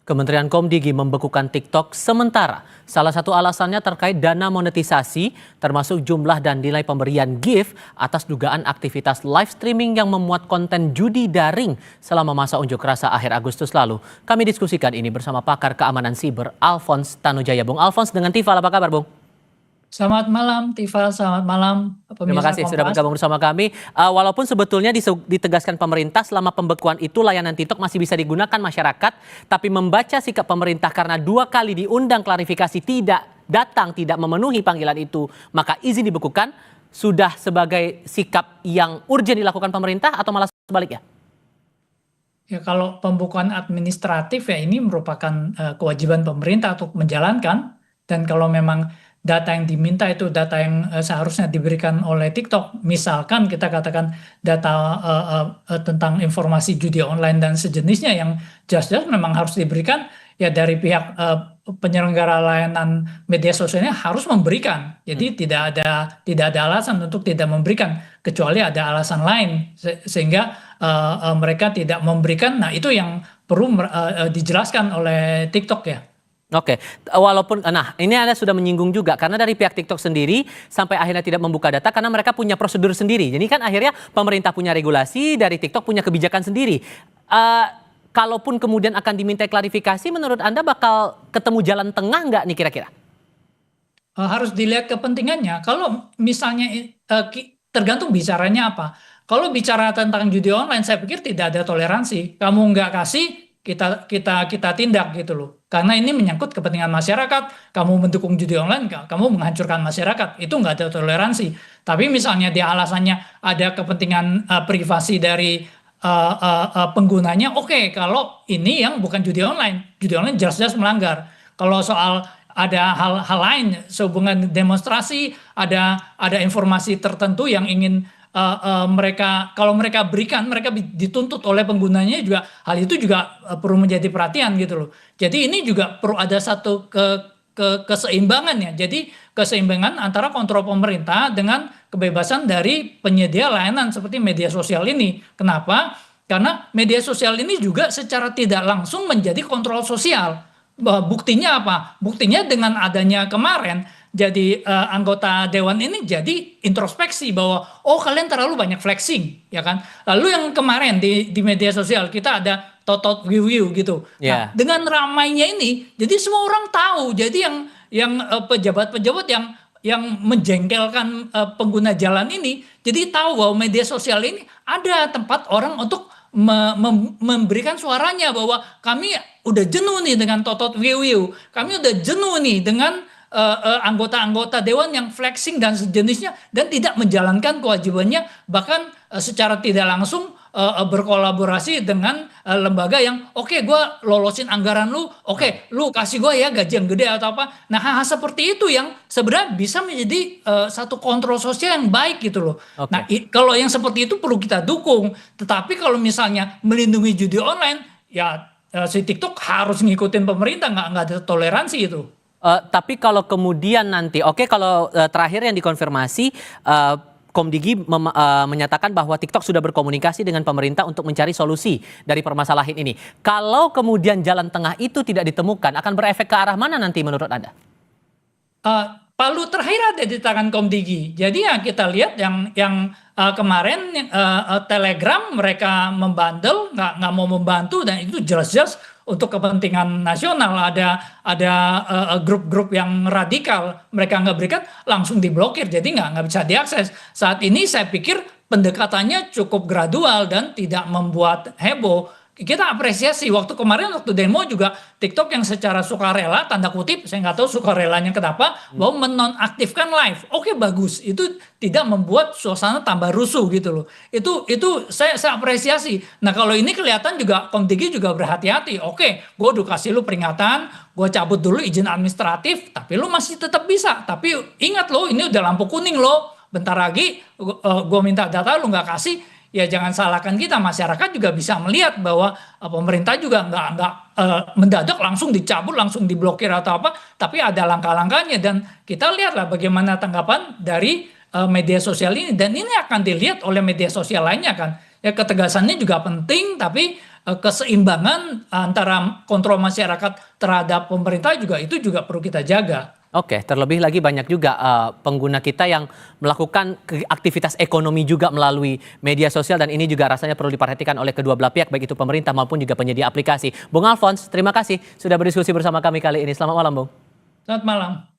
Kementerian Komdigi membekukan TikTok sementara. Salah satu alasannya terkait dana monetisasi, termasuk jumlah dan nilai pemberian gift atas dugaan aktivitas live streaming yang memuat konten judi daring selama masa unjuk rasa akhir Agustus lalu. Kami diskusikan ini bersama pakar keamanan siber Alphonse Tanujaya. Bung Alphonse dengan Tifal, apa kabar Bung? Selamat malam, Tifa. Selamat malam, Terima pemirsa kasih sudah Kompas. bergabung bersama kami. Walaupun sebetulnya ditegaskan pemerintah selama pembekuan itu layanan TikTok masih bisa digunakan masyarakat, tapi membaca sikap pemerintah karena 2 kali diundang klarifikasi tidak datang, tidak memenuhi panggilan itu, maka izin dibekukan, sudah sebagai sikap yang urgent dilakukan pemerintah atau malah sebaliknya? Ya, kalau pembukaan administratif ya ini merupakan kewajiban pemerintah untuk menjalankan. Dan kalau memang data yang diminta itu data yang seharusnya diberikan oleh TikTok, misalkan kita katakan data tentang informasi judi online dan sejenisnya yang jelas-jelas memang harus diberikan, ya dari pihak penyelenggara layanan media sosialnya harus memberikan. Jadi tidak ada alasan untuk tidak memberikan, kecuali ada alasan lain sehingga mereka tidak memberikan. Nah, itu yang perlu dijelaskan oleh TikTok ya. Oke, walaupun, nah ini Anda sudah menyinggung juga, karena dari pihak TikTok sendiri sampai akhirnya tidak membuka data karena mereka punya prosedur sendiri. Jadi kan akhirnya pemerintah punya regulasi, dari TikTok punya kebijakan sendiri. Kalaupun kemudian akan diminta klarifikasi, menurut Anda bakal ketemu jalan tengah nggak nih kira-kira? Harus dilihat kepentingannya. Kalau misalnya tergantung bicaranya apa. Kalau bicara tentang judi online, saya pikir tidak ada toleransi. Kamu nggak kasih, kita tindak gitu loh. Karena ini menyangkut kepentingan masyarakat. Kamu mendukung judi online, kamu menghancurkan masyarakat. Itu nggak ada toleransi. Tapi misalnya dia alasannya ada kepentingan privasi dari penggunanya, oke, kalau ini yang bukan judi online jelas-jelas melanggar. Kalau soal ada hal-hal lain sehubungan demonstrasi, ada informasi tertentu yang ingin kalau mereka berikan, mereka dituntut oleh penggunanya juga, hal itu juga perlu menjadi perhatian gitu loh. Jadi ini juga perlu ada satu keseimbangan ya. Jadi keseimbangan antara kontrol pemerintah dengan kebebasan dari penyedia layanan seperti media sosial ini. Kenapa? Karena media sosial ini juga secara tidak langsung menjadi kontrol sosial. Buktinya apa? Buktinya dengan adanya kemarin, jadi anggota dewan ini jadi introspeksi bahwa kalian terlalu banyak flexing, ya kan? Lalu yang kemarin di media sosial kita ada totot wiu gitu. Nah, dengan ramainya ini, jadi semua orang tahu. Jadi yang pejabat-pejabat yang menjengkelkan pengguna jalan ini, jadi tahu bahwa media sosial ini ada tempat orang untuk memberikan suaranya bahwa kami udah jenuh nih dengan totot wiu, kami udah jenuh nih dengan anggota-anggota dewan yang flexing dan sejenisnya dan tidak menjalankan kewajibannya, bahkan secara tidak langsung berkolaborasi dengan lembaga yang gue lolosin anggaran lu, lu kasih gue ya gaji yang gede atau apa. Nah, hal seperti itu yang sebenarnya bisa menjadi satu kontrol sosial yang baik gitu loh. Nah, kalau yang seperti itu perlu kita dukung. Tetapi kalau misalnya melindungi judi online, ya si TikTok harus ngikutin pemerintah, nggak ada toleransi itu. Tapi kalau kemudian nanti, kalau terakhir yang dikonfirmasi, Komdigi menyatakan bahwa TikTok sudah berkomunikasi dengan pemerintah untuk mencari solusi dari permasalahan ini. Kalau kemudian jalan tengah itu tidak ditemukan, akan berefek ke arah mana nanti menurut Anda? Palu terakhir ada di tangan Komdigi. Jadi ya kita lihat yang kemarin Telegram mereka membandel, nggak mau membantu, dan itu jelas-jelas untuk kepentingan nasional. Ada grup-grup yang radikal, mereka nggak berikan, langsung diblokir, jadi nggak bisa diakses. Saat ini saya pikir pendekatannya cukup gradual dan tidak membuat heboh. Kita apresiasi waktu demo juga TikTok yang secara sukarela, tanda kutip, saya nggak tahu sukarelanya kenapa, bahwa menonaktifkan live. Bagus, itu tidak membuat suasana tambah rusuh gitu loh. Itu saya apresiasi. Nah, kalau ini kelihatan juga Komdigi juga berhati-hati. Gue udah kasih lu peringatan, gue cabut dulu izin administratif, tapi lu masih tetap bisa. Tapi ingat lo, ini udah lampu kuning lo. Bentar lagi gue minta data, lu nggak kasih. Ya jangan salahkan kita, masyarakat juga bisa melihat bahwa pemerintah juga nggak mendadak langsung dicabut, langsung diblokir atau apa, tapi ada langkah-langkahnya, dan kita lihatlah bagaimana tanggapan dari media sosial ini, dan ini akan dilihat oleh media sosial lainnya kan. Ya ketegasannya juga penting, tapi keseimbangan antara kontrol masyarakat terhadap pemerintah itu juga perlu kita jaga. Oke, terlebih lagi banyak juga pengguna kita yang melakukan aktivitas ekonomi juga melalui media sosial dan ini juga rasanya perlu diperhatikan oleh kedua belah pihak baik itu pemerintah maupun juga penyedia aplikasi. Bung Alphonse, terima kasih sudah berdiskusi bersama kami kali ini. Selamat malam, Bung. Selamat malam.